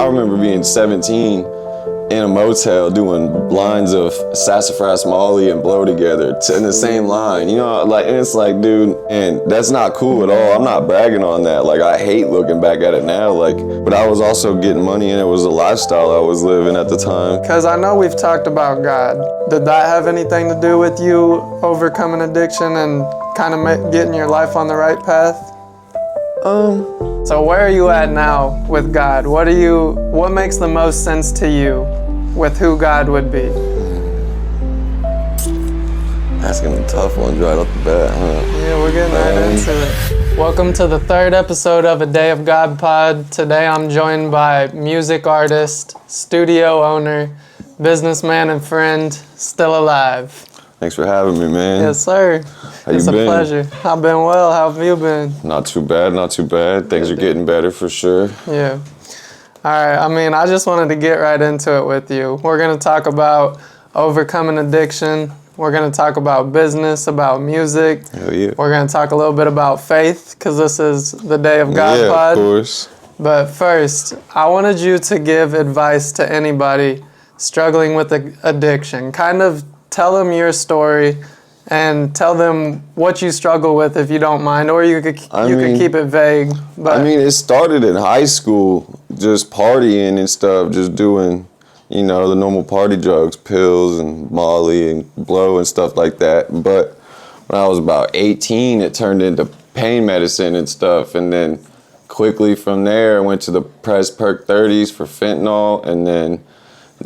I remember being 17 in a motel doing lines of sassafras Molly and blow together in the same line, you know, like, and it's like, dude, and that's not cool at all. I'm not bragging on that. Like, I hate looking back at it now, like, but I was also getting money and it was a lifestyle I was living at the time. Because I know we've talked about God. Did that have anything to do with you overcoming addiction and kind of getting your life on the right path? So where are you at now with God? What makes the most sense to you with who God would be? That's gonna be a tough one right off the bat, huh? Yeah, we're getting right into it. Welcome to the third episode of A Day of God Pod. Today I'm joined by music artist, studio owner, businessman and friend, still alive. Thanks for having me, man. Yes, sir. How you It's been? a pleasure. I've been well. How have you been? Not too bad, not too bad. Things are getting better for sure. Yeah. All right. I just wanted to get right into it with you. We're going to talk about overcoming addiction. We're going to talk about business, about music. Hell yeah. We're going to talk a little bit about faith, because this is the Day of God Yeah, Pod. of course. But first, I wanted you to give advice to anybody struggling with addiction. Kind of tell them your story and tell them what you struggle with, if you don't mind, or you could keep it vague. But It started in high school, just partying and stuff, just doing, the normal party drugs, pills and Molly and blow and stuff like that. But when I was about 18, it turned into pain medicine and stuff. And then quickly from there, I went to the Press Perk 30s for fentanyl. And then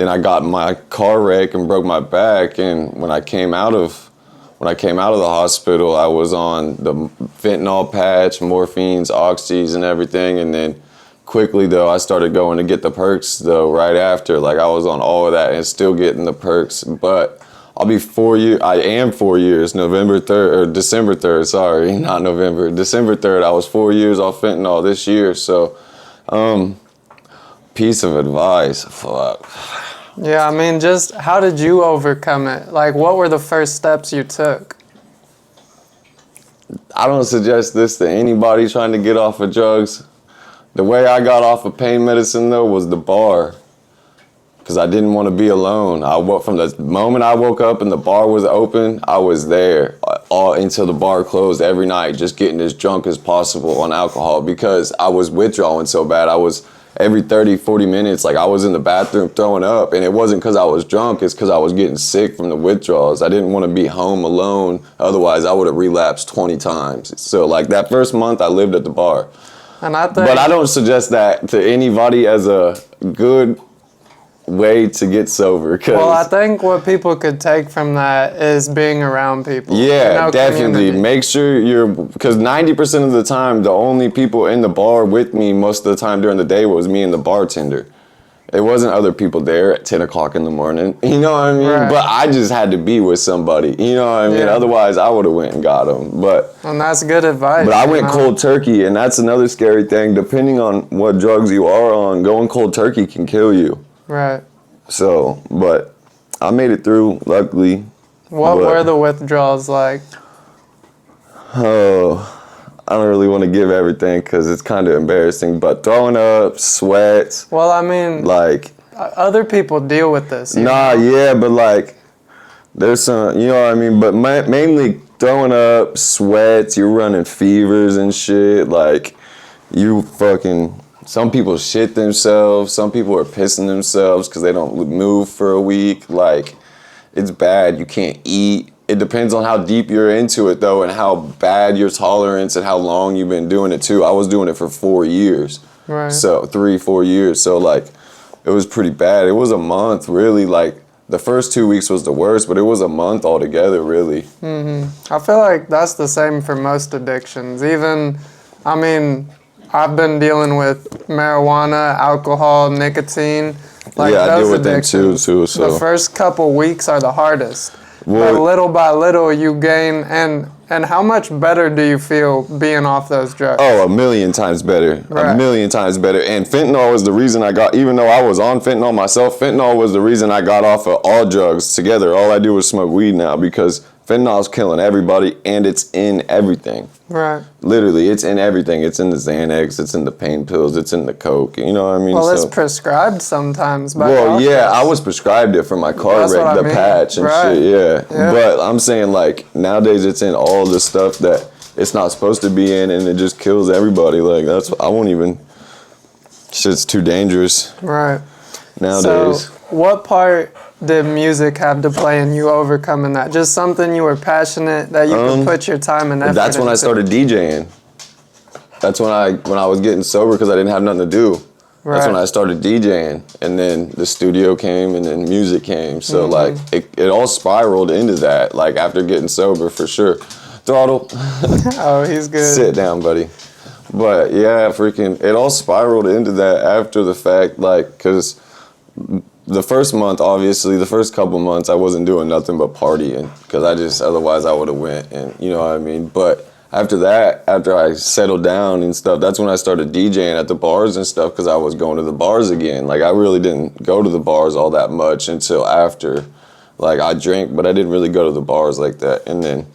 I got in my car wreck and broke my back. And when I came out of the hospital, I was on the fentanyl patch, morphines, oxys, and everything. And then quickly, though, I started going to get the perks, though, right after. Like, I was on all of that and still getting the perks. But I'll be 4 years. I am 4 years. December 3rd, sorry, not November. December 3rd, I was 4 years off fentanyl this year. So, piece of advice, fuck. yeah, just how did you overcome it? Like, what were the first steps you took? I don't suggest this to anybody trying to get off of drugs. The way I got off of pain medicine, though, was the bar. Because I didn't want to be alone. From the moment I woke up and the bar was open, I was there all until the bar closed every night, just getting as drunk as possible on alcohol, because I was withdrawing so bad. I was every 30, 40 minutes, like, I was in the bathroom throwing up, and it wasn't because I was drunk, it's because I was getting sick from the withdrawals. I didn't want to be home alone, otherwise I would have relapsed 20 times. So, like, that first month, I lived at the bar. And I think, but I don't suggest that to anybody as a good way to get sober. well, I think what people could take from that is being around people. Yeah, definitely. Community. Make sure because 90% of the time, the only people in the bar with me most of the time during the day was me and the bartender. It wasn't other people there at 10 o'clock in the morning. You know what I mean? Right. But I just had to be with somebody. You know what I mean? Yeah. Otherwise, I would have went and got them. And that's good advice. But I went cold turkey, and that's another scary thing. Depending on what drugs you are on, going cold turkey can kill you. Right. So, but I made it through, luckily. What were the withdrawals like? Oh, I don't really want to give everything because it's kind of embarrassing, but throwing up, sweat. Well, like, other people deal with this. Yeah, but like, there's some, you know what I mean? But mainly throwing up, sweats, you're running fevers and shit. Like, some people shit themselves. Some people are pissing themselves because they don't move for a week. Like, it's bad. You can't eat. It depends on how deep you're into it, though, and how bad your tolerance and how long you've been doing it, too. I was doing it for 4 years. Right. So 3-4 years. So, like, it was pretty bad. It was a month, really. Like, the first 2 weeks was the worst, but it was a month altogether, really. Mm-hmm. I feel like that's the same for most addictions. I've been dealing with marijuana, alcohol, nicotine. Like, yeah, I deal with them addictions, too. So the first couple weeks are the hardest. Well, but little by little you gain, and how much better do you feel being off those drugs? Oh, a million times better. Right. A million times better. And fentanyl was the reason even though I was on fentanyl myself, fentanyl was the reason I got off of all drugs together. All I do is smoke weed now because Fentanyl's killing everybody, and it's in everything. Right. Literally, it's in everything. It's in the Xanax, it's in the pain pills, it's in the coke. You know what I mean? Well, it's prescribed sometimes by well, doctors. yeah, I was prescribed it for my car That's wreck, what I the mean. patch and Right. shit, Yeah. But I'm saying, like, nowadays it's in all the stuff that it's not supposed to be in, and it just kills everybody. Like, I won't even, shit's too dangerous Right. nowadays. So, what part did music have to play in you overcoming that? Just something you were passionate that you could put your time and effort That's when I into? started DJing. That's when I was getting sober because I didn't have nothing to do. That's when Right. I started DJing, and then the studio came, and then music came. So like it all spiraled into that. Like after getting sober, for sure. Throttle, Oh, he's good. sit down, buddy. But yeah, freaking, it all spiraled into that after the fact. Like, cause the first month, obviously, the first couple months, I wasn't doing nothing but partying, cause otherwise I would have went, and you know what I mean. But after that, after I settled down and stuff, that's when I started DJing at the bars and stuff, because I was going to the bars again. Like, I really didn't go to the bars all that much until after. Like, I drank, but I didn't really go to the bars like that. And then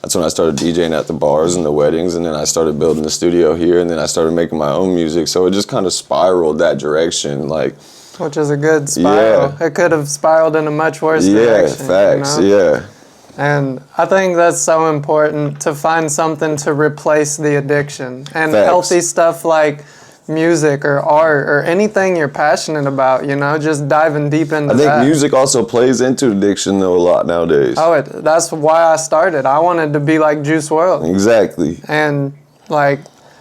that's when I started DJing at the bars and the weddings, and then I started building the studio here, and then I started making my own music. So it just kind of spiraled that direction, like. Which is a good spiral. Yeah. It could have spiraled in a much worse Yeah, direction. facts, You know? yeah. And I think that's so important to find something to replace the addiction. And Facts. healthy stuff like music or art or anything you're passionate about, you know, just diving deep into I think that. music also plays into addiction, though, a lot nowadays. Oh, that's why I started. I wanted to be like Juice WRLD. Exactly. And like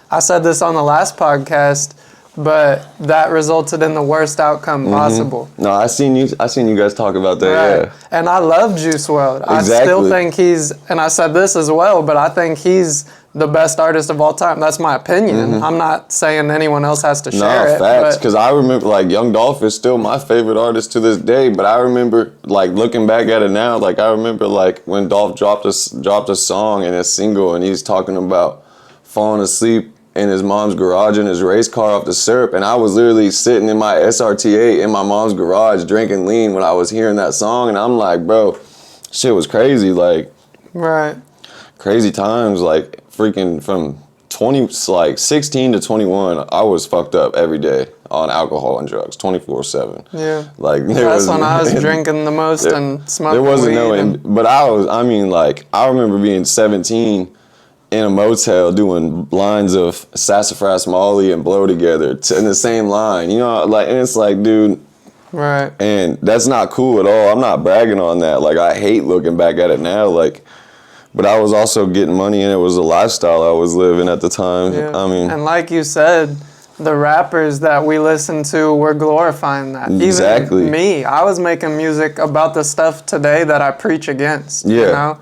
I said this on the last podcast, but that resulted in the worst outcome possible. No, I seen you guys talk about that, Right. yeah. And I love Juice WRLD. I Exactly. still think and I said this as well, but I think he's the best artist of all time. That's my opinion. I'm not saying anyone else has to share No, it. facts. But Because I remember, like, Young Dolph is still my favorite artist to this day. But I remember, like, looking back at it now, like, I remember, like, when Dolph dropped a song and a single, and he's talking about falling asleep in his mom's garage in his race car off the syrup, and I was literally sitting in my SRT8 in my mom's garage drinking lean when I was hearing that song, and I'm like, bro, shit was crazy, like, right. crazy times, like, freaking from 16 to 21, I was fucked up every day on alcohol and drugs, 24/7. Yeah. Like, That's when I was drinking the most and smoking there wasn't weed. no, and, but I remember being 17 in a motel doing lines of Sassafras Molly and Blow together in the same line, you know, like, and it's like, dude, right. and that's not cool at all. I'm not bragging on that. Like, I hate looking back at it now, like, but I was also getting money, and it was a lifestyle I was living at the time. Yeah. I mean, and like you said, the rappers that we listened to were glorifying that. Exactly. Even me, I was making music about the stuff today that I preach against. Yeah. You know?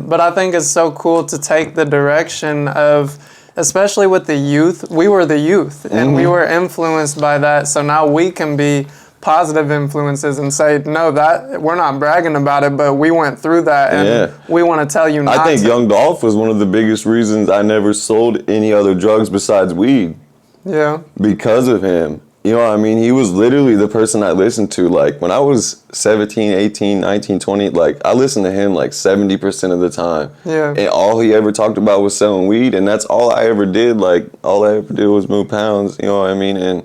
But I think it's so cool to take the direction of, especially with the youth, we were the youth, and we were influenced by that, so now we can be positive influences and say, no, that we're not bragging about it, but we went through that, and we want to tell you not I think to. Young Dolph was one of the biggest reasons I never sold any other drugs besides weed. Yeah. Because of him. You know what I mean? He was literally the person I listened to. Like, when I was 17, 18, 19, 20, like, I listened to him like 70% of the time. Yeah. And all he ever talked about was selling weed, and that's all I ever did. Like, all I ever did was move pounds, you know what I mean? And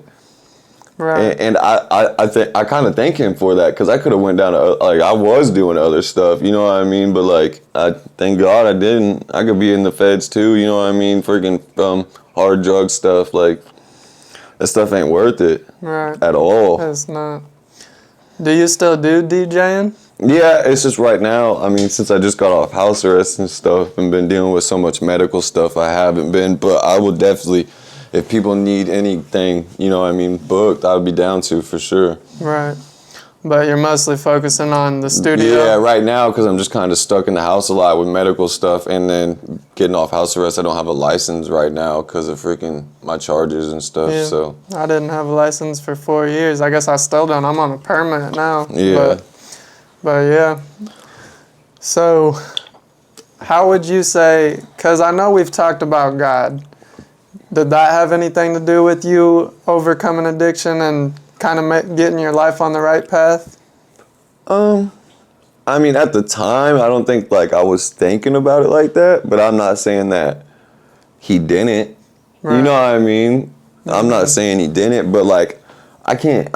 Right. and I kind of thank him for that, because I could have went down to, like, I was doing other stuff, you know what I mean? But, like, I thank God I didn't. I could be in the feds too, you know what I mean? Freaking hard drug stuff, like, that stuff ain't worth it Right. at all. It's not. Do you still do DJing? Yeah, it's just right now, I mean, since I just got off house arrest and stuff and been dealing with so much medical stuff, I haven't been, but I will definitely, if people need anything, you know what I mean, booked, I would be down to, for sure. Right. But you're mostly focusing on the studio? Yeah, right now, because I'm just kind of stuck in the house a lot with medical stuff, and then getting off house arrest, I don't have a license right now because of freaking my charges and stuff, Yeah. so. I didn't have a license for 4 years. I guess I still don't. I'm on a permit now. Yeah. But yeah. So, how would you say, because I know we've talked about God, did that have anything to do with you overcoming addiction and kind of getting your life on the right path? I I mean, at the time, I don't think like I was thinking about it like that, but I'm not saying that he didn't. Right. You know what I mean? I'm not saying he didn't, but like I can't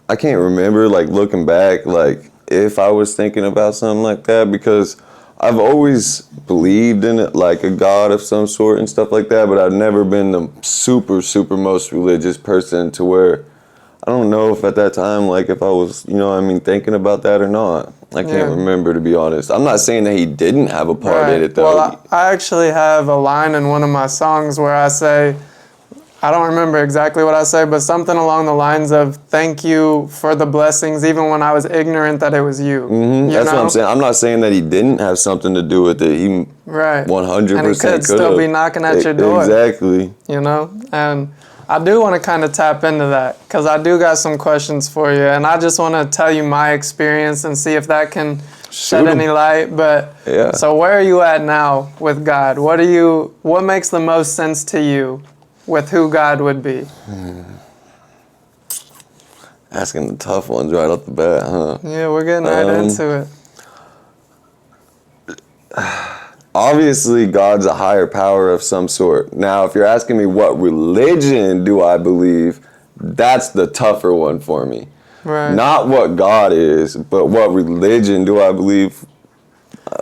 remember like looking back like if I was thinking about something like that, because I've always believed in it, like a God of some sort and stuff like that, but I've never been the super most religious person to where I don't know if at that time, like if I was, you know what I mean, thinking about that or not. I can't remember, to be honest. I'm not saying that he didn't have a part in it, though. Well, I actually have a line in one of my songs where I say, I don't remember exactly what I say, but something along the lines of, thank you for the blessings, even when I was ignorant that it was you. That's what I'm saying. I'm not saying that he didn't have something to do with it. He 100% And he could still be knocking at your door. Exactly. You know? And I do want to kind of tap into that, because I do got some questions for you, and I just want to tell you my experience and see if that can shed any light. But so where are you at now with God? What makes the most sense to you with who God would be? Asking the tough ones right off the bat, huh? Yeah, we're getting right into it. Obviously, God's a higher power of some sort. Now, if you're asking me what religion do I believe, that's the tougher one for me. Right. Not what God is, but what religion do I believe?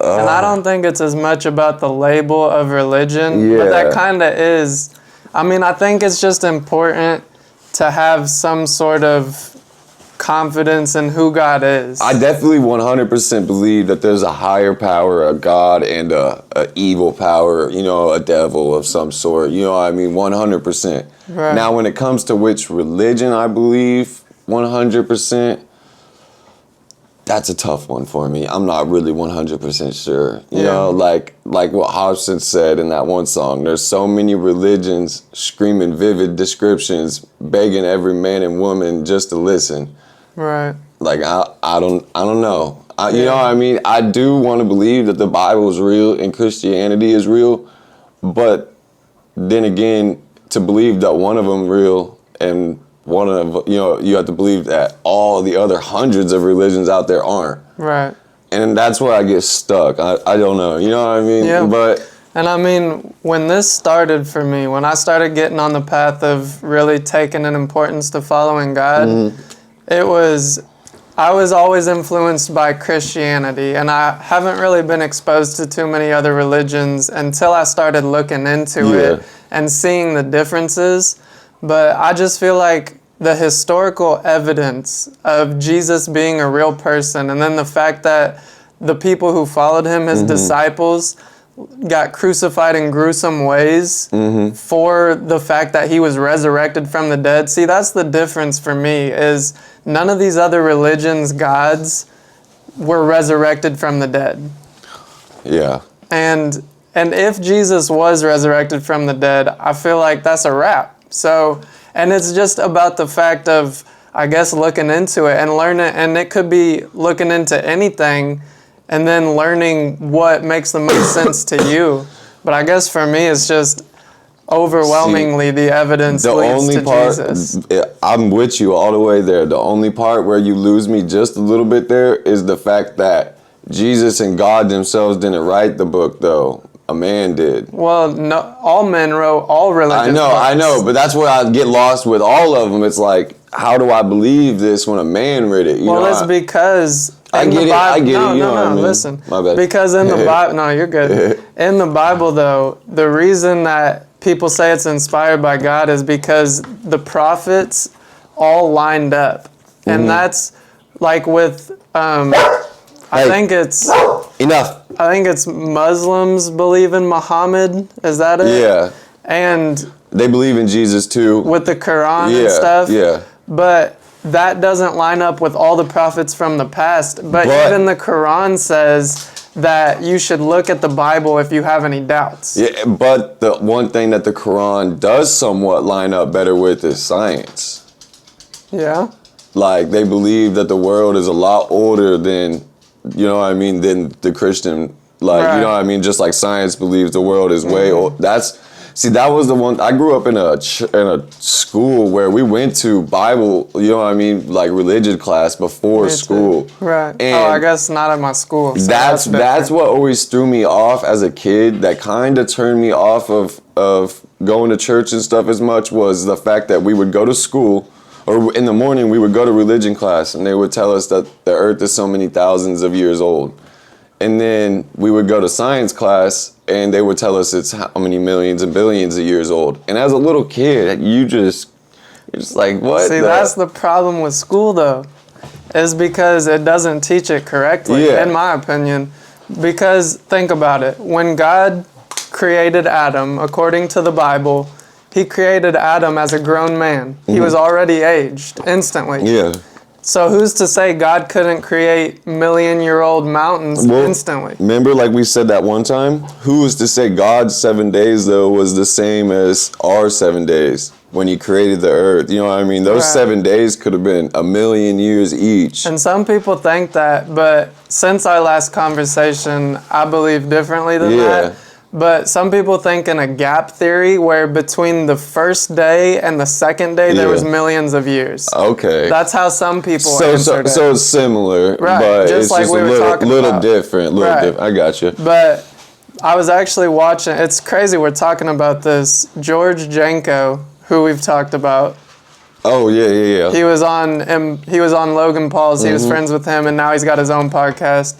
And I don't think it's as much about the label of religion, but that kind of is. I mean, I think it's just important to have some sort of confidence in who God is. I definitely 100% believe that there's a higher power, a God, and a evil power, you know, a devil of some sort. You know what I mean? 100%. Right. Now, when it comes to which religion I believe 100%, that's a tough one for me. I'm not really 100% sure. You know, like what Hobson said in that one song, there's so many religions screaming vivid descriptions, begging every man and woman just to listen. Right. Like, I don't know. You know what I mean? I do want to believe that the Bible is real and Christianity is real, but then again, to believe that one of them real and one of, you know, you have to believe that all the other hundreds of religions out there aren't. Right. And that's where I get stuck. I don't know. You know what I mean? Yeah. But and I mean, when this started for me, when I started getting on the path of really taking an importance to following God, I was always influenced by Christianity, and I haven't really been exposed to too many other religions until I started looking into it and seeing the differences. But I just feel like the historical evidence of Jesus being a real person, and then the fact that the people who followed him, his disciples, got crucified in gruesome ways for the fact that he was resurrected from the dead. See, that's the difference for me, is none of these other religions' gods were resurrected from the dead. Yeah. And if Jesus was resurrected from the dead, I feel like that's a wrap. So, and it's just about the fact of, I guess, looking into it and learning, and it could be looking into anything and then learning what makes the most sense to you. But I guess for me, it's just overwhelmingly the evidence leads to Jesus. I'm with you all the way there. The only part where you lose me just a little bit there is the fact that Jesus and God themselves didn't write the book, though. A man did. Well, no, all men wrote all religious books. I know, but that's where I get lost with all of them. It's like, how do I believe this when a man read it? You know, it's because I get it. I get it. You know what I mean? Listen. My bad. Because in the Bible, no, you're good. In the Bible, though, the reason that people say it's inspired by God is because the prophets all lined up, and that's like with I think it's enough. I think it's Muslims believe in Muhammad. Is that it? Yeah. And they believe in Jesus too. With the Quran and stuff. Yeah. But that doesn't line up with all the prophets from the past. But even the Quran says that you should look at the Bible if you have any doubts. Yeah, but the one thing that the Quran does somewhat line up better with is science. Yeah. Like, they believe that the world is a lot older than, you know what I mean, than the Christian, like, you know what I mean? Just like science believes the world is way old. See, that was the one. I grew up in a school where we went to Bible, you know what I mean, like religion class before Me too. school. Right. And I guess not at my school. So that's different. what always threw me off as a kid. That kind of turned me off of going to church and stuff as much, was the fact that we would go to school, or in the morning we would go to religion class, and they would tell us that the earth is so many thousands of years old. And then we would go to science class, and they would tell us it's how many millions and billions of years old. And as a little kid, you're just like, what? See, that's the problem with school, though, is because it doesn't teach it correctly, Yeah. in my opinion. Because think about it. When God created Adam, according to the Bible, he created Adam as a grown man. He was already aged instantly. Yeah. So who's to say God couldn't create million-year-old mountains Well, instantly? Remember, like we said that one time? Who was to say God's 7 days, though, was the same as our 7 days when he created the earth? You know what I mean? Those Right. 7 days could have been a million years each. And some people think that, but since our last conversation, I believe differently than that. But some people think in a gap theory where between the first day and the second day there Yeah. was millions of years. Okay. That's how some people so answered it. it's similar, Right, but just it's like just we a were little, talking little about. different. Right. I got you. But I was actually watching, it's crazy we're talking about this, George Janko, who we've talked about. Oh yeah. He was on Logan Paul's, he was friends with him, and now he's got his own podcast.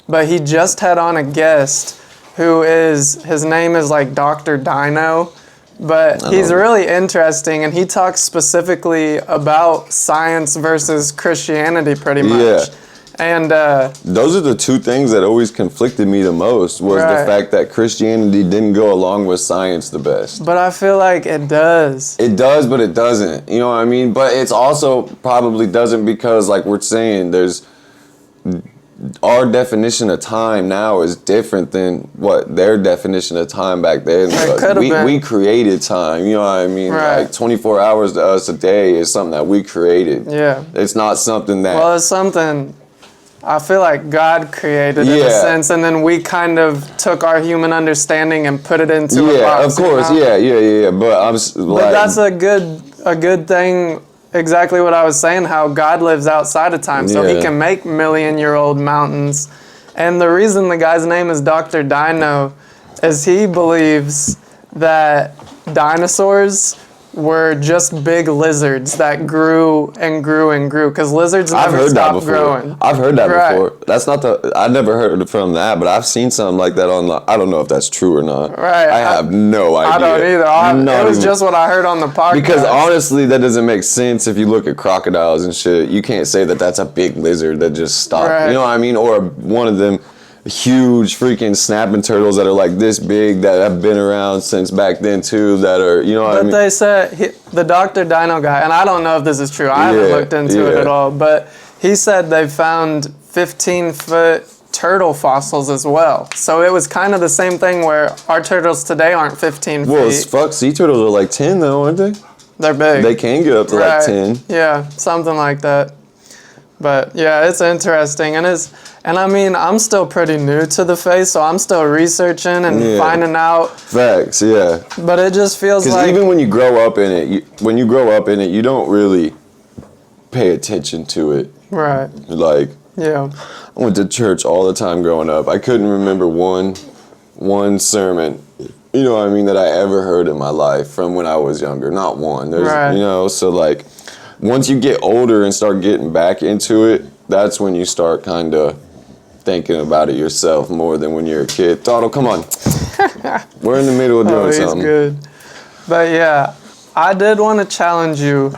But he just had on a guest his name is like Dr. Dino, but he's really interesting, and he talks specifically about science versus Christianity pretty much. Yeah. And Those are the two things that always conflicted me the most, was Right. the fact that Christianity didn't go along with science the best. but I feel like it does. It does, but it doesn't. You know what I mean? But it's also probably doesn't because, like we're saying, our definition of time now is different than what their definition of time back then was. could've been. We created time, you know what I mean? Right. Like 24 hours to us a day is something that we created. Yeah. It's not something that... Well, it's something I feel like God created in a Yeah. sense, and then we kind of took our human understanding and put it into a yeah, box. of course, you know? yeah. But I'm like... But that's a good thing. Exactly what I was saying, how God lives outside of time, so he Yeah. can make million-year-old mountains. And the reason the guy's name is Dr. Dino is he believes that dinosaurs were just big lizards that grew and grew and grew, because lizards I've never heard that stop before. growing. I've heard that Right. before. That's not I never heard it from that, but I've seen something like that online. I don't know if that's true or not. Right. I have no idea. I don't either. Not It was even- just what I heard on the podcast. Because honestly, that doesn't make sense if you look at crocodiles and shit. You can't say that that's a big lizard that just stopped. Right. You know what I mean? Or one of them huge freaking snapping turtles that are like this big that have been around since back then too, that are, you know what I But mean? they said, the Dr. Dino guy, and I don't know if this is true, I haven't Yeah, looked into it yeah. at all, but he said they found 15-foot turtle fossils as well. So it was kind of the same thing where our turtles today aren't 15 Well, feet. fuck, sea turtles are like 10 though, aren't they? They're big. They can get up to like 10. Yeah, something like that. But yeah, it's interesting, and I mean, I'm still pretty new to the faith, so I'm still researching and Yeah. finding out. Facts, yeah. But it just feels Because like even when you grow up in it, you don't really pay attention to it. right. Like, Yeah. I went to church all the time growing up. I couldn't remember one sermon, you know what I mean, that I ever heard in my life from when I was younger. Not one. There's, Right. you know, so like, once you get older and start getting back into it, that's when you start kind of thinking about it yourself more than when you're a kid. Toto, come on. We're in the middle of doing Oh, he's something. good. But yeah, I did want to challenge you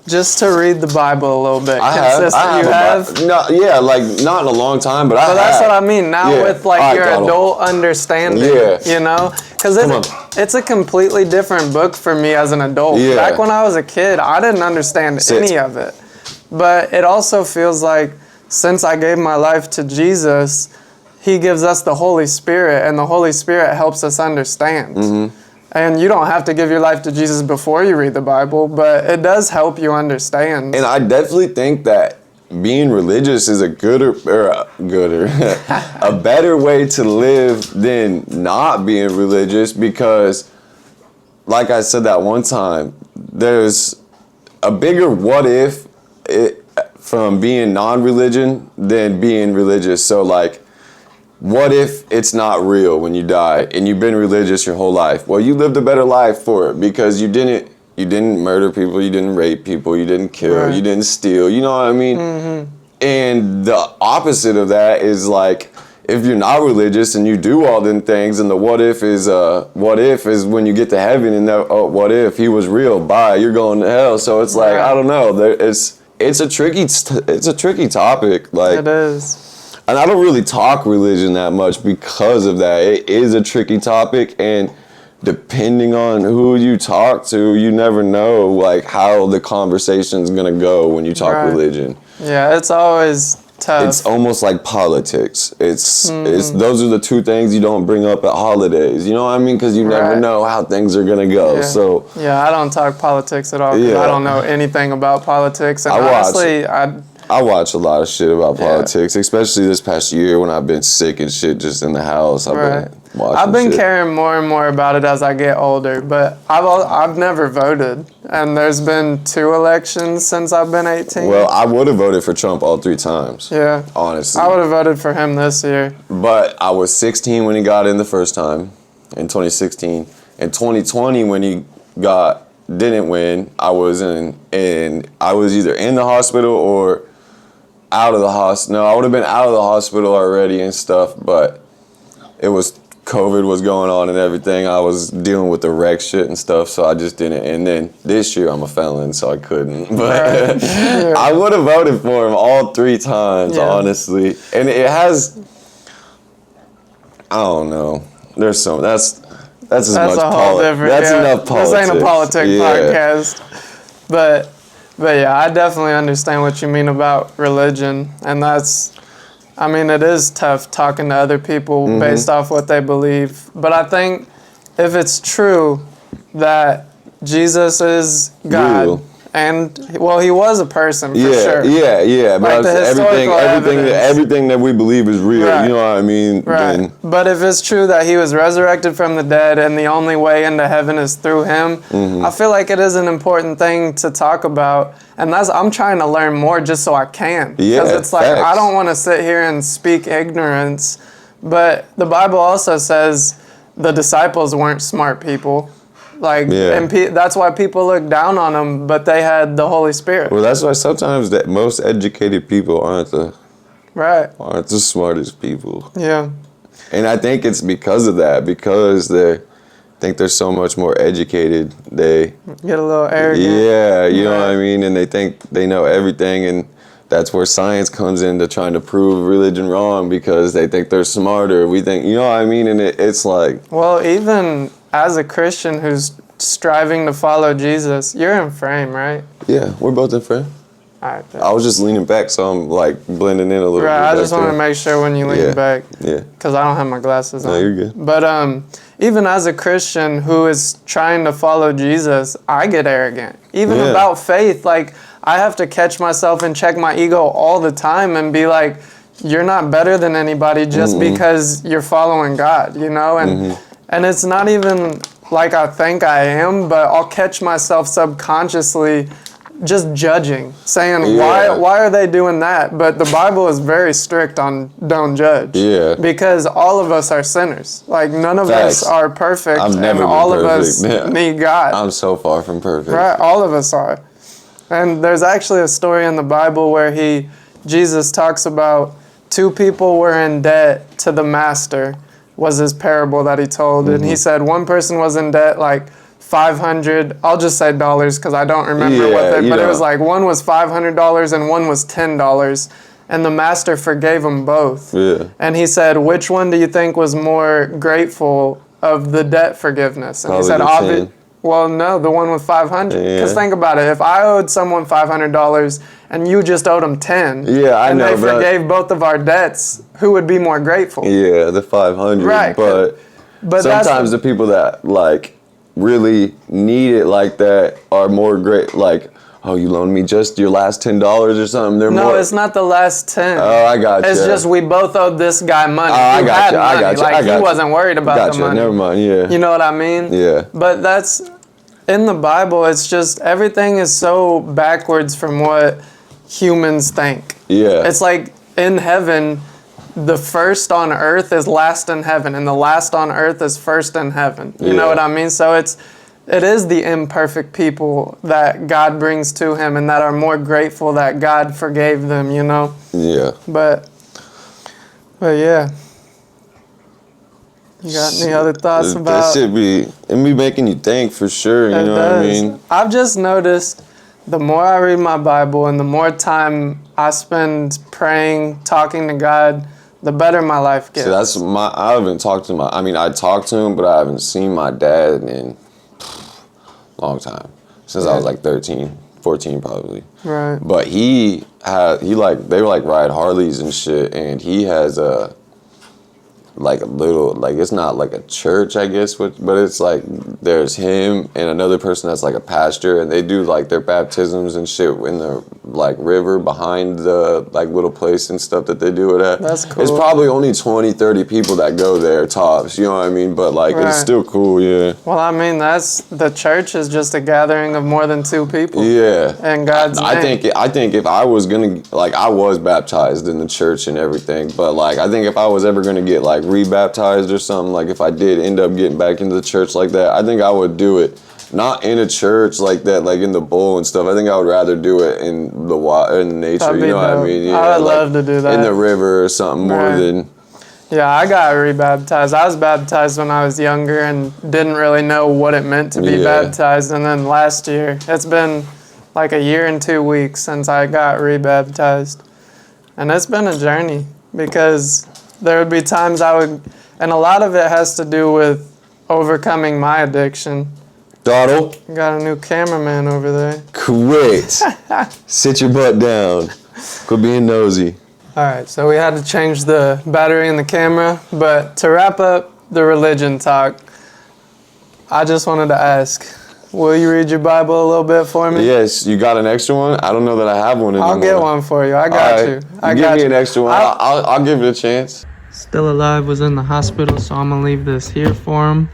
just to read the Bible a little bit. I have. You have? No, yeah, like not in a long time, but I have. But that's what I mean. Now Yeah. with like All right, your Donald. adult understanding, Yeah. you know, because Come on. it's a completely different book for me as an adult. Yeah. Back when I was a kid, I didn't understand Sit. any of it. But it also feels like since I gave my life to Jesus, He gives us the Holy Spirit, and the Holy Spirit helps us understand. Mm-hmm. And you don't have to give your life to Jesus before you read the Bible, but it does help you understand. And I definitely think that being religious is a a better way to live than not being religious, because like I said that one time, there's a bigger what if from being non-religion than being religious. So like, what if it's not real when you die and you've been religious your whole life? Well, you lived a better life for it because you didn't murder people, you didn't rape people, you didn't kill, Right. you didn't steal, you know what I mean? Mm-hmm. And the opposite of that is like, if you're not religious and you do all them things, and the what if is when you get to heaven and what if he was real? Bye, you're going to hell. So it's like, Right. I don't know. It's a tricky topic. Like, It is. and I don't really talk religion that much because of that. It is a tricky topic, and depending on who you talk to, you never know like how the conversation's gonna go when you talk Right. religion. Yeah, it's always tough. It's almost like politics. It's those are the two things you don't bring up at holidays. You know what I mean? Because you never Right. know how things are gonna go. Yeah. So Yeah, I don't talk politics at all 'cause Yeah. I don't know anything about politics. And I watch. honestly, I watch a lot of shit about Yeah. politics, especially this past year when I've been sick and shit just in the house. I've right. been watching I've been shit. caring more and more about it as I get older, but I've never voted, and there's been 2 elections since I've been 18. Well, I would have voted for Trump all 3 times. yeah, Honestly. I would have voted for him this year. But I was 16 when he got in the first time, in 2016. In 2020, when he didn't win, I was either in the hospital or out of the hospital. No, I would have been out of the hospital already and stuff, but it was COVID was going on and everything. I was dealing with the wreck shit and stuff, so I just didn't. And then this year I'm a felon, so I couldn't. But Right. Yeah. I would have voted for him all 3 times, Yeah. honestly. And it has, I don't know. There's some that's as That's much a whole different. That's yeah, enough politics. This ain't a politic Yeah. podcast, but yeah, I definitely understand what you mean about religion, and that's. I mean, it is tough talking to other people Mm-hmm. based off what they believe. But I think if it's true that Jesus is God, Real. and well, he was a person for Yeah, sure. yeah. But Like the historical evidence. everything that we believe is real. Right. You know what I mean? Right. Then, But if it's true that he was resurrected from the dead and the only way into heaven is through him, Mm-hmm. I feel like it is an important thing to talk about. And I'm trying to learn more just so I can. Yeah, Because it's like, I facts. don't want to sit here and speak ignorance. But the Bible also says the disciples weren't smart people. Like, Yeah. and that's why people look down on them, but they had the Holy Spirit. well, that's why sometimes that most educated people aren't Right. the smartest people. Yeah. And I think it's because of that, because they think they're so much more educated. They, Get a little arrogant. yeah, you know what I Right. mean? And they think they know everything, and that's where science comes into trying to prove religion wrong because they think they're smarter. We think, you know what I mean? And it's like, Well, even as a Christian who's striving to follow Jesus, you're in frame, right? yeah, we're both in frame. All right. I was just leaning back, so I'm like blending in a little bit. Right, I back just want to there. make sure when you lean Yeah. back, Yeah. because I don't have my glasses on. No, you're good. But even as a Christian who is trying to follow Jesus, I get arrogant. Even Yeah. about faith, like I have to catch myself and check my ego all the time and be like, you're not better than anybody just because you're following God, you know? And it's not even like I think I am, but I'll catch myself subconsciously just judging, saying, Yeah. why are they doing that? But the Bible is very strict on don't judge. Yeah. Because all of us are sinners. Like none of Facts. us are perfect, I've never and been all of us perfect. need God. I'm so far from perfect. Right, all of us are. And there's actually a story in the Bible where Jesus talks about 2 people were in debt to the master, was his parable that he told. And he said one person was in debt like 500, I'll just say dollars because I don't remember what Yeah, they, you but it know. was like one was $500 and one was $10. And the master forgave them both. Yeah. And he said, which one do you think was more grateful of the debt forgiveness? And Probably he said, the 10. well, no, the one with 500. Because Yeah. think about it. If I owed someone $500 and you just owed them 10, Yeah, I and know, they but- forgave both of our dets, who would be more grateful? Yeah, the 500. Right, But that's- sometimes the people that like really need it like that are more great. Like, oh, you loaned me just your last $10 or something. They're No, more. it's not the last 10. Oh, I got you. It's just we both owed this guy money. I who got had you. I money. got you. Like I got he you. wasn't worried about the Gotcha. money. Never mind. Yeah. You know what I mean? Yeah. But in the Bible, it's just everything is so backwards from what humans think. Yeah. It's like in heaven, the first on earth is last in heaven, and the last on earth is first in heaven. You know what I mean? So it is the imperfect people that God brings to him and that are more grateful that God forgave them, you know? Yeah. But yeah. You got any other thoughts about that? Shit be making you think for sure, you know what I mean? I've just noticed the more I read my Bible and the more time I spend praying, talking to God, the better my life gets. See, I haven't talked to I talked to him, but I haven't seen my dad in a long time. Since I was like 13, 14 probably. Right. But they were like ride Harleys and shit, and he has like a little, like it's not like a church, I guess, but it's like there's him and another person that's like a pastor, and they do like their baptisms and shit in the like river behind the like little place and stuff that they do it at. That's cool. It's probably only 20, 30 people that go there tops, you know what I mean? But like it's still cool, yeah. Well, I mean, the church is just a gathering of more than two people. Yeah. And God's name. I think if I was gonna, like, I was baptized in the church and everything, but like I think if I was ever gonna get like rebaptized or something, like if I did end up getting back into the church like that, I think I would do it not in a church like that, like in the bowl and stuff. I think I would rather do it in the nature. That'd You know what I dope. mean? Yeah, I would love to do that in the river or something more than. Yeah, I got rebaptized. I was baptized when I was younger and didn't really know what it meant to be baptized. And then last year, it's been like a year and 2 weeks since I got rebaptized. And it's been a journey because there would be times and a lot of it has to do with overcoming my addiction. Dawdle. Got a new cameraman over there. Quit. Sit your butt down. Quit being nosy. All right, so we had to change the battery in the camera, but to wrap up the religion talk, I just wanted to ask, will you read your Bible a little bit for me? Yes, you got an extra one? I don't know that I have one anymore. I'll get one for you. I got you. Give me an extra one. I'll give it a chance. Still Alive was in the hospital, so I'm gonna leave this here for him.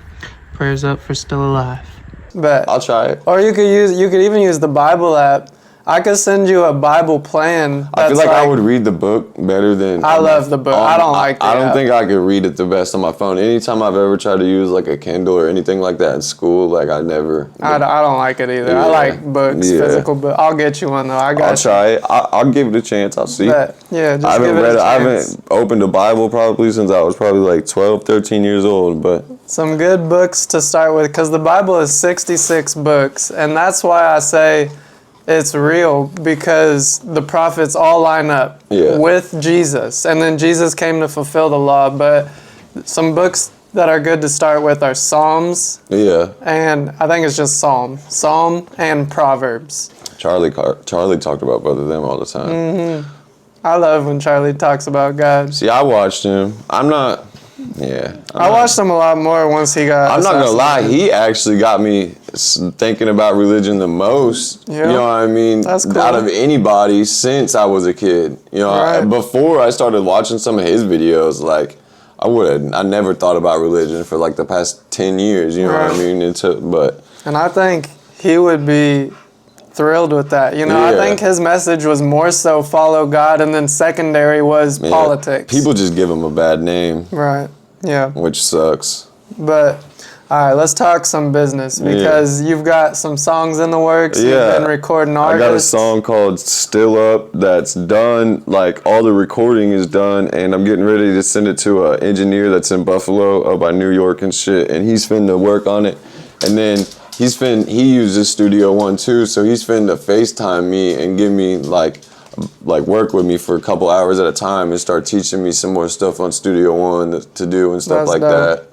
Prayers up for Still Alive. But I'll try it. Or you could even use the Bible app. I could send you a Bible plan. I feel like I would read the book better than. I love the book. I don't like the I don't app. think I could read it the best on my phone. Anytime I've ever tried to use like a Kindle or anything like that in school, like I never. I don't like it either. Yeah. I like books, physical books. I'll get you one though. I'll try it. I'll give it a chance. I'll see. But, yeah, just I haven't give it a chance. I haven't opened a Bible probably since I was probably like 12, 13 years old, but. Some good books to start with, because the Bible is 66 books, and that's why I say it's real, because the prophets all line up with Jesus, and then Jesus came to fulfill the law. But some books that are good to start with are Psalms, and I think it's just Psalm and Proverbs. Charlie talked about both of them all the time. Mm-hmm. I love when Charlie talks about God. See, I watched him. I watched him a lot more once he got. I'm not gonna lie, he actually got me thinking about religion the most. Yeah. You know what I mean? That's cool. Out of anybody since I was a kid. You know, before I started watching some of his videos, like I never thought about religion for like the past 10 years. You know what I mean? And I think he would be thrilled with that. You know, I think his message was more so follow God, and then secondary was politics. People just give him a bad name. Right. Yeah. Which sucks. But all right, let's talk some business, because you've got some songs in the works. You've been recording artists. I got a song called Still Up that's done. Like all the recording is done, and I'm getting ready to send it to an engineer that's in Buffalo up by New York and shit, and he's finna work on it. And then he uses Studio One too, so he's finna FaceTime me and give me like work with me for a couple hours at a time and start teaching me some more stuff on Studio One to do and stuff that.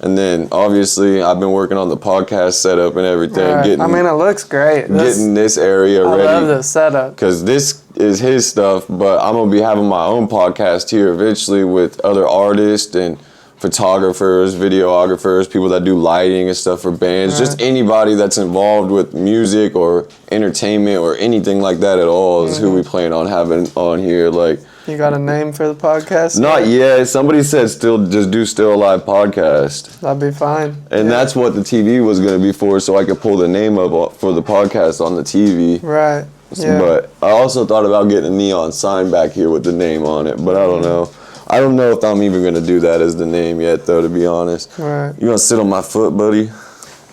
And then obviously I've been working on the podcast setup and everything. Right. I mean, it looks great. Getting this area ready. I love this setup. Because this is his stuff, but I'm gonna be having my own podcast here eventually with other artists and photographers, videographers, people that do lighting and stuff for bands, just anybody that's involved with music or entertainment or anything like that at all is who we plan on having on here. Like, You got a name for the podcast? Not yet. Somebody said just do Still Alive podcast. That'd be fine. And that's what the TV was going to be for, so I could pull the name up for the podcast on the TV. Right. Yeah. But I also thought about getting a neon sign back here with the name on it, but I don't know. I don't know if I'm even going to do that as the name yet, though, to be honest. Right. You going to sit on my foot, buddy?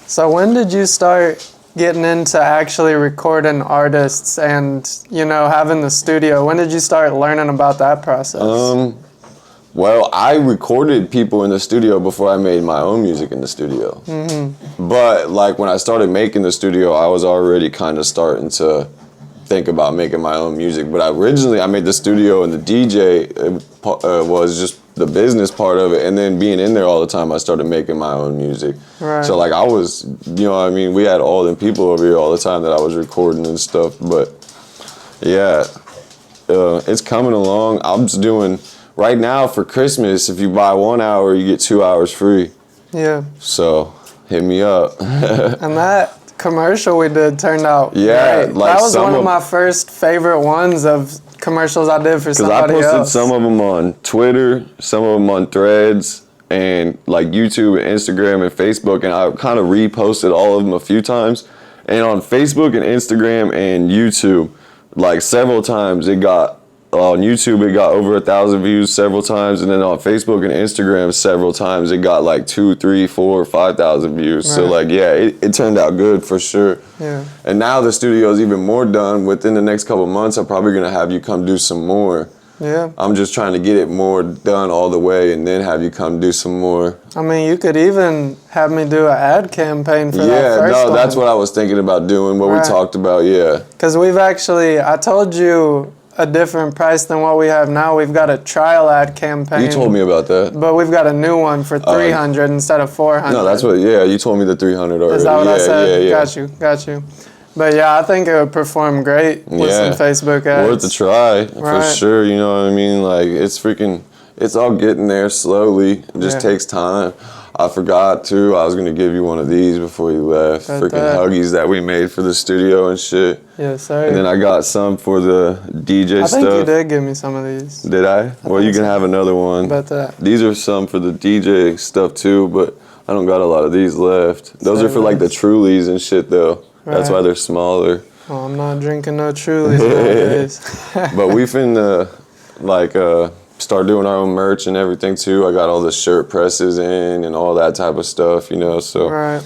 So when did you start getting into actually recording artists and, having the studio? When did you start learning about that process? Well, I recorded people in the studio before I made my own music in the studio. Mm-hmm. But, like, when I started making the studio, I was already kind of starting to think about making my own music. But originally I made the studio, and the DJ was just the business part of it, and then being in there all the time, I started making my own music. Right. So like I was, we had all them people over here all the time that I was recording and stuff. But yeah, it's coming along. I'm just doing right now for Christmas. If you buy 1 hour, you get 2 hours free. Yeah. So hit me up. And that commercial we did turned out Yeah, great. like that was one of some my first favorite ones of commercials I did for somebody Because I posted else. some of them on Twitter, some of them on Threads, and like YouTube and Instagram and Facebook, and I kind of reposted all of them a few times. And on Facebook and Instagram and YouTube, like several times on YouTube it got over 1,000 views several times, and then on Facebook and Instagram several times it got like 2, 3, 4, 5,000 views. Right. So like it turned out good for sure. Yeah. And now the studio is even more done. Within the next couple months, I'm probably gonna have you come do some more. Yeah. I'm just trying to get it more done all the way, and then have you come do some more. I mean, you could even have me do an ad campaign for that Yeah, first no, one. that's what I was thinking about doing. What Right. we talked about, yeah. Because I told you a different price than what we have now. We've got a trial ad campaign. You told me about that. But we've got a new one for 300 instead of 400. No, that's what. Yeah, you told me the 300 already. Is that what yeah, I said? Yeah. Got you. But yeah, I think it would perform great with some Facebook ads. Worth a try for Right. sure. You know what I mean? Like it's all getting there slowly. It just Yeah. takes time. I forgot too. I was gonna give you one of these before you left. Got Freaking that. Huggies that we made for the studio and shit. Yes, sir. And then I got some for the DJ I stuff. think you did give me some of these. Did I? Well, you think can so. have another one. About that. These are some for the DJ stuff too, but I don't got a lot of these left. Those are for like the Trulies and shit though. That's Right. why they're smaller. Oh, I'm not drinking no Trulies nowadays. But we finna start doing our own merch and everything too. I got all the shirt presses in and all that type of stuff, so Right.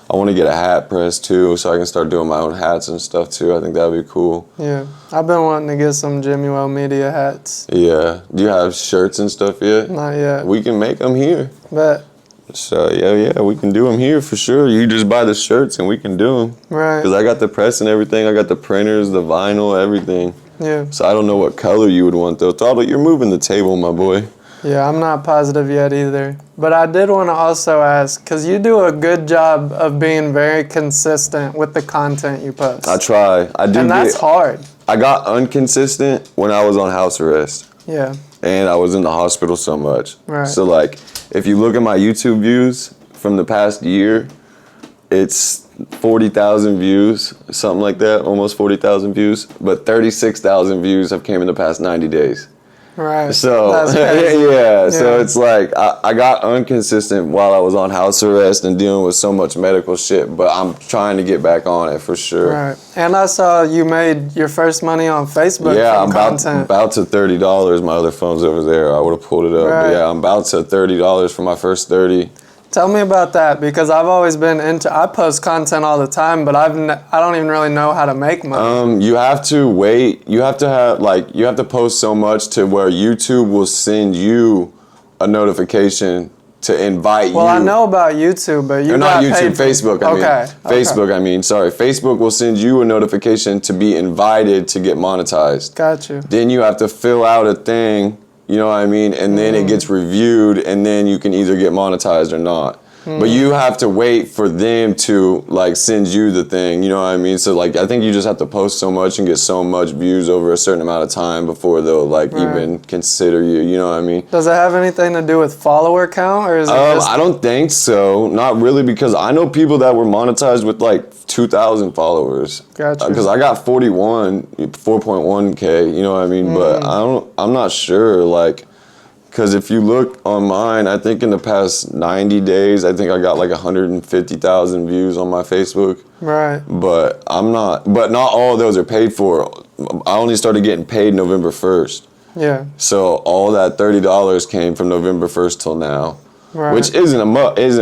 I want to get a hat press too, so I can start doing my own hats and stuff too. I think that'd be cool. Yeah. I've been wanting to get some Jimmy Well Media hats. Yeah. Do you have shirts and stuff yet? Not yet. We can make them here. But, So yeah, we can do them here for sure. You just buy the shirts and we can do them. right. Cause I got the press and everything. I got the printers, the vinyl, everything. Yeah. So I don't know what color you would want though. Throttle, you're moving the table, my boy. Yeah, I'm not positive yet either. But I did want to also ask, because you do a good job of being very consistent with the content you post. I try. I do. And that's hard. I got inconsistent when I was on house arrest. Yeah. And I was in the hospital so much. Right. So like, if you look at my YouTube views from the past year, it's 40,000 views, something like that, almost 40,000 views. But 36,000 views have came in the past 90 days. Right. So That's crazy. yeah, so Yeah. it's like I got inconsistent while I was on house arrest and dealing with so much medical shit, but I'm trying to get back on it for sure. Right. And I saw you made your first money on Facebook Yeah, from I'm content. about to $30. My other phone's over there. I would have pulled it up. Right. But yeah, I'm about to $30 for my first 30. Tell me about that, because I've always been I post content all the time, but I don't even really know how to make money. You have to wait. You have to post so much to where YouTube will send you a notification to invite you. Well, I know about YouTube, but you Or got not YouTube, paid for- Facebook. Facebook. I mean, sorry. Facebook will send you a notification to be invited to get monetized. Got you. Then you have to fill out a thing. You know what I mean? And then it gets reviewed, and then you can either get monetized or not. But you have to wait for them to like send you the thing, you know what I mean? So like I think you just have to post so much and get so much views over a certain amount of time before they'll like even consider you, you know what I mean? Does it have anything to do with follower count, or is it just... I don't think so. Not really, because I know people that were monetized with like 2,000 followers. Gotcha. Because I got 4.1K, you know what I mean? But I'm not sure, like, because if you look on mine, I think in the past 90 days, I think I got like 150,000 views on my Facebook. Right. But but not all of those are paid for. I only started getting paid November 1st. Yeah. So all that $30 came from November 1st till now. Right. Which isn't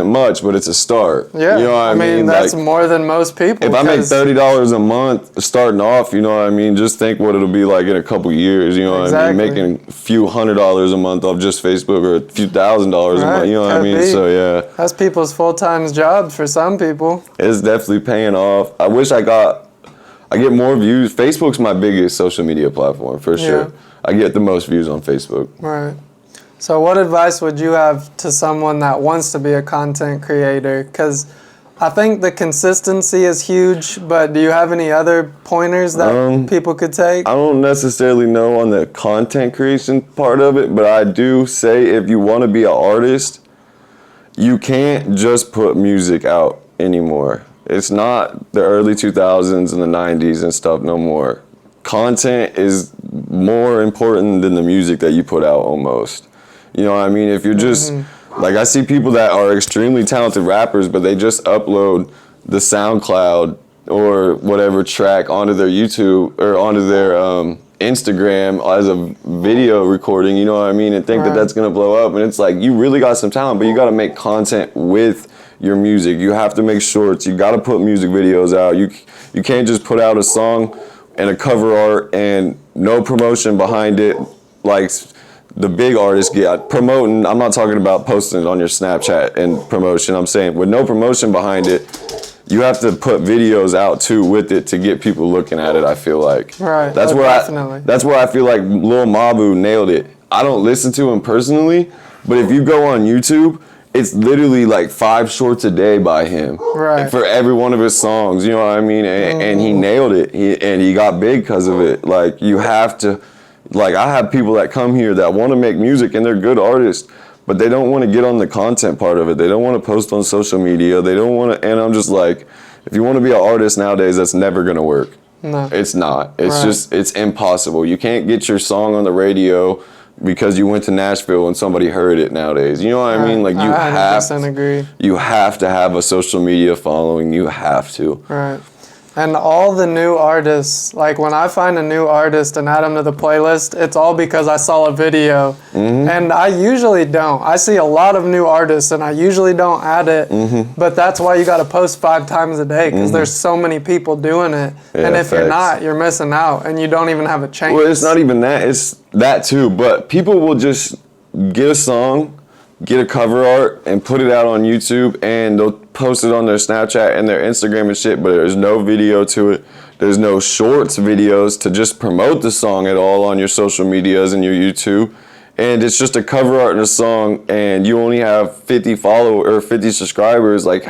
much, but it's a start. Yeah, you know what I mean? That's like, more than most people. If I make $30 a month starting off, you know what I mean? Just think what it'll be like in a couple years. You know what I mean? Making a few $100s a month off just Facebook, or a few $1,000 a month. You know what I mean? So yeah, that's people's full-time jobs for some people. It's definitely paying off. I wish I get more views. Facebook's my biggest social media platform for sure. I get the most views on Facebook. Right. So what advice would you have to someone that wants to be a content creator? Because I think the consistency is huge, but do you have any other pointers that people could take? I don't necessarily know on the content creation part of it, but I do say if you want to be an artist, you can't just put music out anymore. It's not the early 2000s and the 90s and stuff no more. Content is more important than the music that you put out almost. You know what I mean? If you're just, like I see people that are extremely talented rappers, but they just upload the SoundCloud or whatever track onto their YouTube or onto their Instagram as a video recording, you know what I mean? And think that that's gonna blow up. And it's like, you really got some talent, but you gotta make content with your music. You have to make shorts. You gotta put music videos out. You can't just put out a song and a cover art and no promotion behind it, like the big artists get promoting. I'm not talking about posting it on your Snapchat and promotion. I'm saying with no promotion behind it, you have to put videos out too with it to get people looking at it. I feel like that's where I feel like Lil Mabu nailed it. I don't listen to him personally, but if you go on YouTube, it's literally like 5 shorts a day by him for every one of his songs. You know what I mean? And he nailed it. He got big because of it. Like you have to. Like I have people that come here that want to make music and they're good artists, but they don't want to get on the content part of it. They don't want to post on social media. They don't want to, and I'm just like, if you want to be an artist nowadays, that's never going to work. No. It's not. It's it's impossible. You can't get your song on the radio because you went to Nashville and somebody heard it nowadays. You know what I mean? Like you have to have a social media following. You have to. Right. And all the new artists, like when I find a new artist and add them to the playlist, it's all because I saw a video. And I usually don't. I see a lot of new artists and I usually don't add it. But that's why you got to post 5 times a day, because there's so many people doing it. Yeah, and if you're not, you're missing out and you don't even have a chance. Well, it's not even that. It's that too. But people will just get a song, get a cover art and put it out on YouTube, and they'll post it on their Snapchat and their Instagram and shit, but there's no video to it. There's no shorts videos to just promote the song at all on your social medias and your YouTube. And it's just a cover art and a song, and you only have 50 subscribers. Like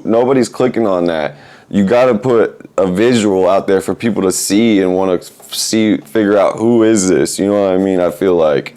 nobody's clicking on that. You gotta put a visual out there for people to see and want to figure out who is this, you know what I mean? I feel like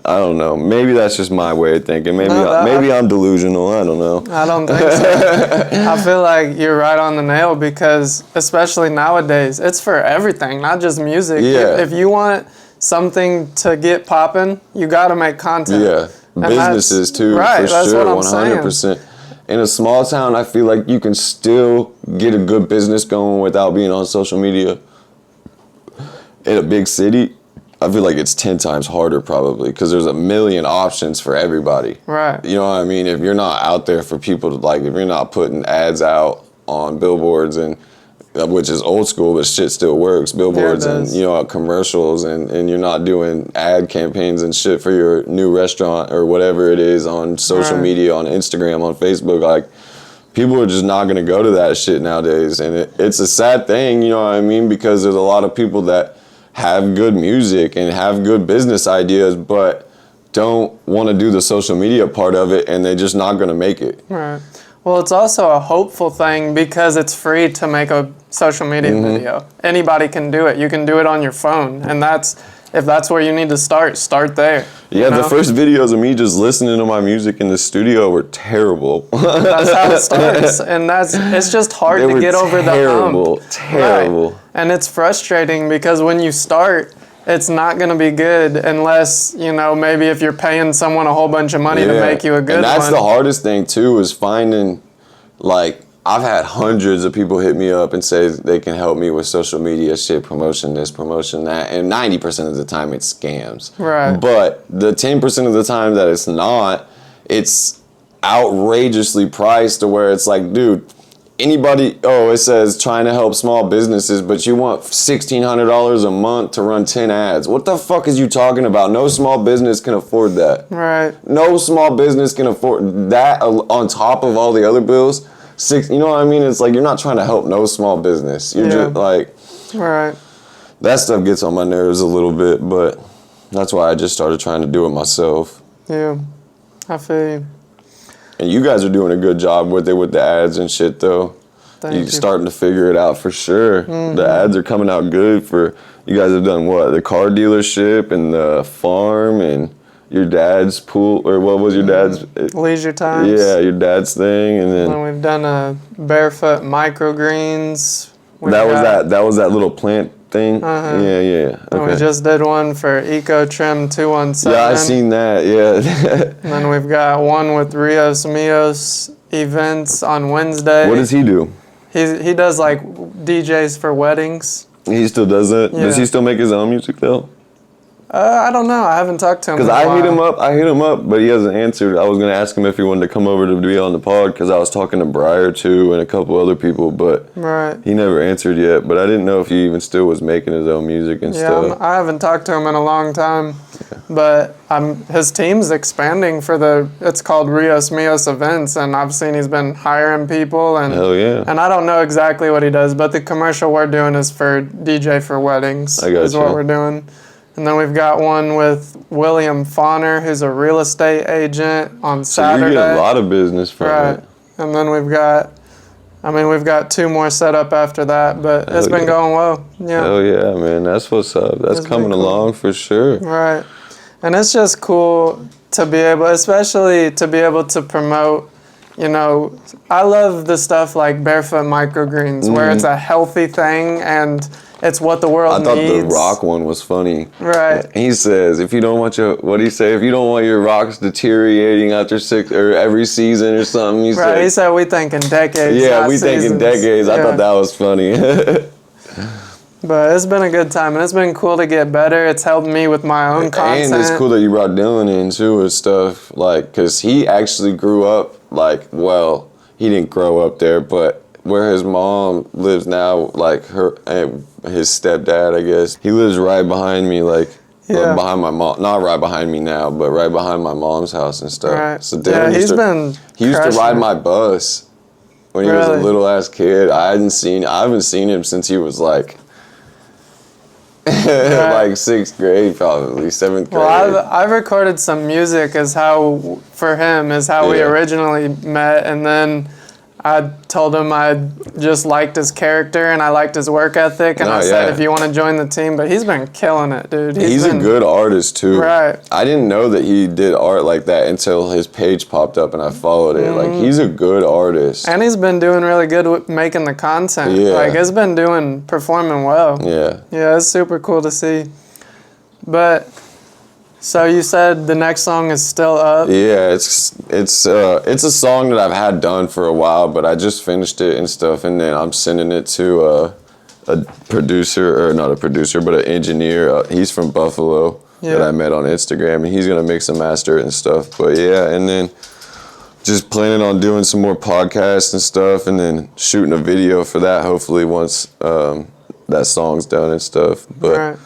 I don't know. Maybe that's just my way of thinking. Maybe I'm delusional. I don't know. I don't think so. I feel like you're right on the nail, because especially nowadays, it's for everything, not just music. Yeah. If you want something to get popping, you got to make content. Yeah. And businesses too, for that's sure, what I'm 100%. saying. In a small town, I feel like you can still get a good business going without being on social media. In a big city, I feel like it's 10 times harder probably, because there's a million options for everybody. Right. You know what I mean? If you're not out there for people to like, if you're not putting ads out on billboards, and which is old school, but shit still works. Billboards and, you know, commercials, and you're not doing ad campaigns and shit for your new restaurant or whatever it is on social media, on Instagram, on Facebook, like people are just not going to go to that shit nowadays. And it's a sad thing, you know what I mean? Because there's a lot of people that have good music and have good business ideas, but don't want to do the social media part of it, and they're just not going to make it. Right. Well, it's also a hopeful thing because it's free to make a social media video. Anybody can do it. You can do it on your phone, and if that's where you need to start there. Yeah, the first videos of me just listening to my music in the studio were terrible. That's how it starts, and it's just hard They to were get over the hump. Terrible. Right. And it's frustrating because when you start, it's not going to be good unless, maybe if you're paying someone a whole bunch of money to make you a good one. And that's the hardest thing too, is finding, like, I've had hundreds of people hit me up and say they can help me with social media shit, promotion this, promotion that, and 90% of the time it's scams. Right. But the 10% of the time that it's not, it's outrageously priced to where it's like, dude, it says trying to help small businesses, but you want $1,600 a month to run 10 ads. What the fuck is you talking about? No small business can afford that. Right. No small business can afford that on top of all the other bills. You know what I mean? It's like, you're not trying to help no small business. You're just like, right. That stuff gets on my nerves a little bit, but that's why I just started trying to do it myself. Yeah, I feel you. And you guys are doing a good job with it with the ads and shit, though. Thank you. Starting to figure it out for sure. The ads are coming out good for, you guys have done what? The car dealership and the farm and your dad's pool, or what was your dad's? Leisure Times. Yeah, your dad's thing, and then. And we've done a barefoot microgreens. That was that little plant thing? Uh-huh. Yeah, yeah. And we just did one for Eco Trim 217. Yeah, I seen that, yeah. And then we've got one with Rios Mios events on Wednesday. What does he do? He does like DJs for weddings. He still does it? Yeah. Does he still make his own music though? I don't know. I haven't talked to him. Because I hit him up, but he hasn't answered. I was gonna ask him if he wanted to come over to be on the pod, because I was talking to Briar too and a couple other people, but right. He never answered yet. But I didn't know if he even still was making his own music and stuff. I haven't talked to him in a long time, but his team's expanding for it's called Rios Mios events, and I've seen he's been hiring people, and hell yeah. And I don't know exactly what he does, but the commercial we're doing is for DJ for weddings. I gotcha. Is what we're doing. And then we've got one with William Fauner, who's a real estate agent on Saturday. So you get a lot of business from it. And then we've got 2 more set up after that, but it's been going well. Yeah. Hell yeah, man. That's what's up. That's coming along for sure. Right. And it's just cool to be able, especially to be able to promote, I love the stuff like Barefoot Microgreens, where it's a healthy thing and it's what the world needs. I thought the rock one was funny. Right. He says, if you don't want your rocks deteriorating after 6 or every season or something, he said we think in decades. Yeah, we think in decades. I thought that was funny. But it's been a good time, and it's been cool to get better. It's helped me with my own content. And it's cool that you brought Dylan in too and stuff, like, because he actually grew up, he didn't grow up there, but where his mom lives now, like his stepdad, I guess, he lives right behind me, behind my mom, not right behind me now, but right behind my mom's house and stuff. Right. So Dylan he used to ride my bus when he was a little ass kid. I haven't seen him since he was like 6th grade, probably 7th grade. Well, I've recorded some music for him we originally met, and then I told him I just liked his character and I liked his work ethic, and I said, if you want to join the team, but he's been killing it, dude. He's a good artist too. Right. I didn't know that he did art like that until his page popped up and I followed it. Like, he's a good artist. And he's been doing really good with making the content. Yeah. It's been performing well. Yeah. Yeah, it's super cool to see. But so you said the next song is still up? Yeah, it's a song that I've had done for a while, but I just finished it and stuff, and then I'm sending it to a producer, or not a producer, but an engineer. He's from Buffalo that I met on Instagram, and he's gonna mix and master it and stuff. But yeah, and then just planning on doing some more podcasts and stuff, and then shooting a video for that hopefully once that song's done and stuff. But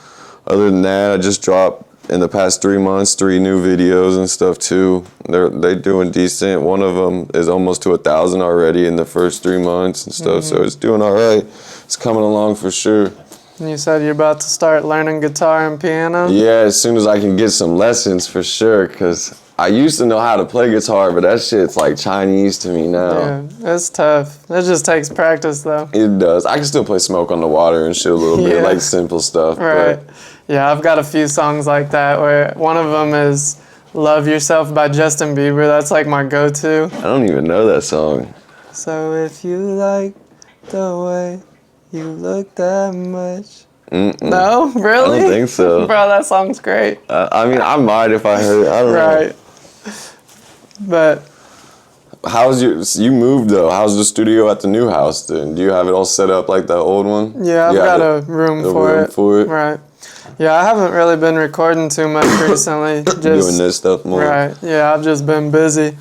other than that, I just dropped in the past 3 months 3 new videos and stuff too. They're doing decent. One of them is almost to 1,000 already in the first 3 months and stuff. So it's doing all right. It's coming along for sure. And you said you're about to start learning guitar and piano? Yeah, as soon as I can get some lessons for sure, because I used to know how to play guitar, but that shit's like Chinese to me now. Yeah, it's tough. It just takes practice though. It does. I can still play Smoke on the Water and shit a little bit, Yeah. like simple stuff. Right. But Yeah, I've got a few songs like that where one of them is Love Yourself by Justin Bieber. That's like my go-to. I don't even know that song. So if you like the way you look that much. Mm-mm. No? Really? I don't think so. Bro, that song's great. I mean, I might if I heard it. I don't Right. But know. You moved though. How's the studio at the new house then? Do you have it all set up like the old one? yeah, I've You have got a room for it. Right. Yeah, I haven't really been recording too much recently. Just Doing this stuff more. Right. Yeah, I've just been busy.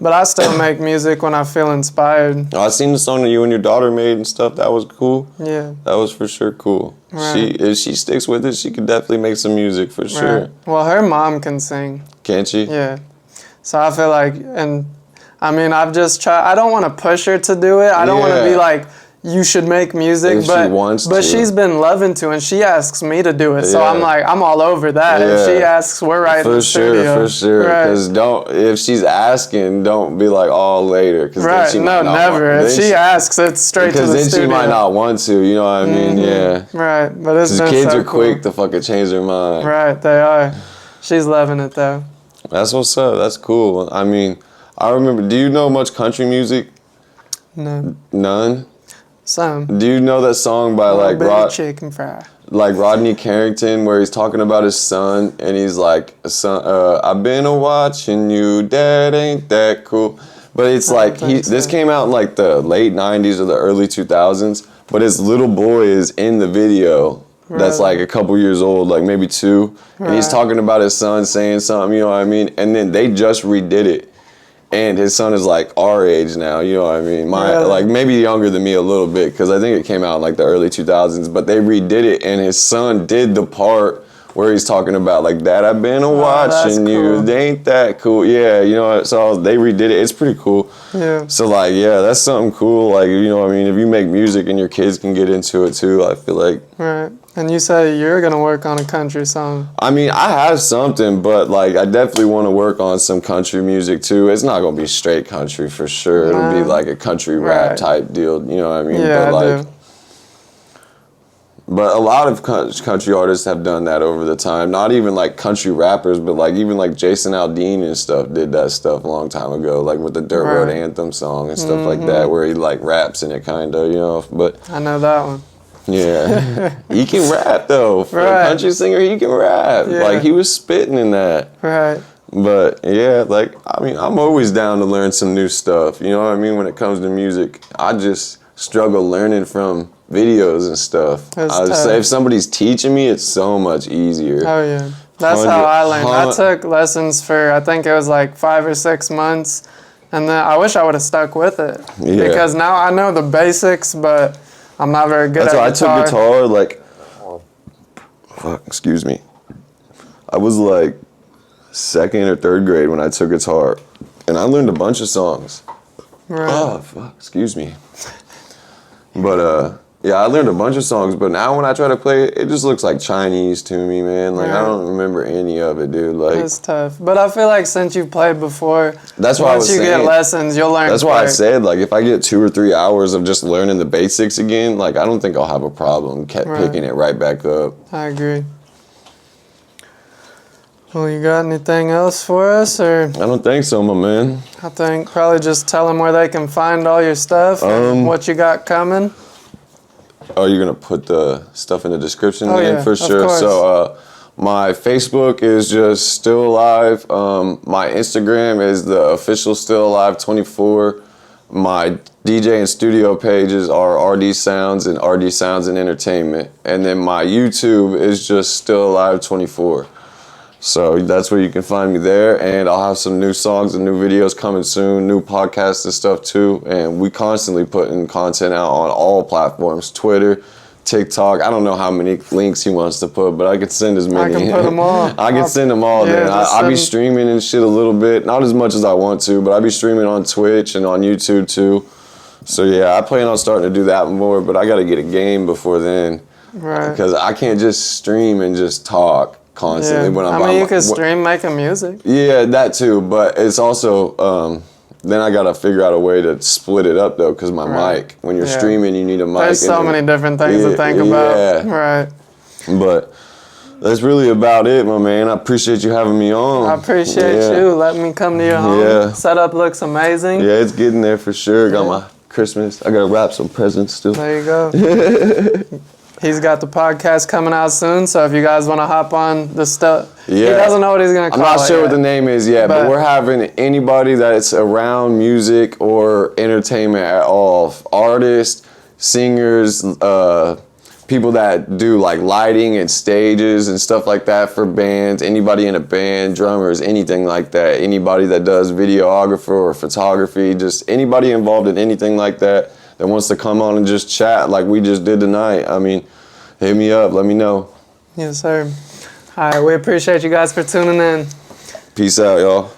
But I still make music when I feel inspired. I seen the song that you and your daughter made and stuff. That was cool. Yeah. That was for sure cool. Right. If she sticks with it, she could definitely make some music for sure. Right. Well, her mom can sing. Can't she? Yeah. So I feel like, and I mean, I've just tried, I don't want to push her to do it. I don't want to Yeah. be like, you should make music, If she but wants to. she's been loving to, and she asks me to do it. So Yeah. I'm like, I'm all over that. If she Yeah. asks, we're right in For the studio. sure, for sure. Right. Because if she's asking, don't be like, oh, later. Cause then Right. she No, might not never. want- If then she asks, it's straight to because the then studio. she might not want to, you know what I mean? Yeah. Right. But it's Because been kids so are cool. quick to fucking change their mind. Right. They are. She's loving it though. That's what's up. That's cool. I mean, I remember, do you know much country music? No. None? Some. Do you know that song by like chicken fry. Rodney Carrington where he's talking about his son and he's like, son, I've been a watching you, dad ain't that cool. But it's like this came out in like the late 90s or the early 2000s, but his little boy is in the video. That's Right. like a couple years old, like maybe 2, and he's Right. talking about his son saying something, you know what I mean? And then they just redid it. And his son is like our age now, you know what I mean? Really? Like maybe younger than me a little bit, because I think it came out in like the early 2000s. But they redid it, and his son did the part where he's talking about like, Dad, I've been watching that's you. cool. They ain't that cool. Yeah, you know. So they redid it. It's pretty cool. Yeah. So like, yeah, that's something cool. Like, you know what I mean? If you make music and your kids can get into it too, I feel like. Right. And you say you're gonna work on a country song. I mean, I have something, but like, I definitely want to work on some country music too. It's not gonna be straight country for sure. It'll be Nah. like a country rap Right. type deal. You know what I mean? Yeah, but I like, do. but a lot of country artists have done that over the time. Not even like country rappers, but like even like Jason Aldean and stuff did that stuff a long time ago, like with the Dirt Road Right. Anthem song and stuff like that, where he like raps in it, kind of, you know. But I know that one. yeah, he can rap though. For Right. a country singer, he can rap. Yeah. Like he was spitting in that. Right. But yeah, like I mean, I'm always down to learn some new stuff. You know what I mean? When it comes to music, I just struggle learning from videos and stuff. That's I would tough. say if somebody's teaching me, it's so much easier. Oh yeah. That's how I learned. I Hun- took lessons for I think it was like 5 or 6 months, and then I wish I would have stuck with it Yeah. because now I know the basics, but I'm not very good That's at why I guitar. took guitar like, fuck, excuse me. I was like 2nd or 3rd grade when I took guitar, and I learned a bunch of songs. Right. Oh, fuck, excuse me. But yeah, I learned a bunch of songs, but now when I try to play it, it just looks like Chinese to me, man. Like, I Yeah. don't remember any of it, dude. Like, It's tough, but I feel like since you've played before, that's why I once was you saying. get lessons, you'll learn. That's why I quick. said, like, if I get 2 or 3 hours of just learning the basics again, like, I don't think I'll have a problem Right. picking it right back up. I agree. Well, you got anything else for us, or I don't think so, my man. I think probably just tell them where they can find all your stuff and what you got coming. Oh, you're gonna put the stuff in the description Oh, then yeah, for of sure. course. So my Facebook is just Still Alive. My Instagram is the official Still Alive 24. My DJ and studio pages are RD Sounds and RD Sounds and Entertainment. And then my YouTube is just Still Alive 24. So that's where you can find me there, and I'll have some new songs and new videos coming soon, new podcasts and stuff too, and we constantly putting content out on all platforms, Twitter, TikTok. I don't know how many links he wants to put, but I can send as many. I can put them all. I can send them all, Yeah, man. just I be send- streaming and shit a little bit, not as much as I want to, but I be streaming on Twitch and on YouTube too. So yeah, I plan on starting to do that more, but I gotta get a game before then. Right. Because I can't just stream and just talk constantly when I'm I mean, you can stream making music. Yeah, that too, but it's also then I gotta figure out a way to split it up though, because my mic. When you're streaming, you need a mic. There's so many different things to think about. Yeah. Right. But that's really about it, my man. I appreciate you having me on. I appreciate you letting me come to your home. Yeah. Setup looks amazing. Yeah, it's getting there for sure. Got my Christmas. I gotta wrap some presents still. There you go. He's got the podcast coming out soon, so if you guys want to hop on the stuff, he doesn't know what he's gonna call it. I'm not sure what the name is yet, but we're having anybody that's around music or entertainment at all, artists, singers, people that do like lighting and stages and stuff like that for bands, anybody in a band, drummers, anything like that, anybody that does videographer or photography, just anybody involved in anything like that wants to come on and just chat like we just did tonight. I mean, hit me up, let me know. Yes, sir. All right, we appreciate you guys for tuning in. Peace out, y'all.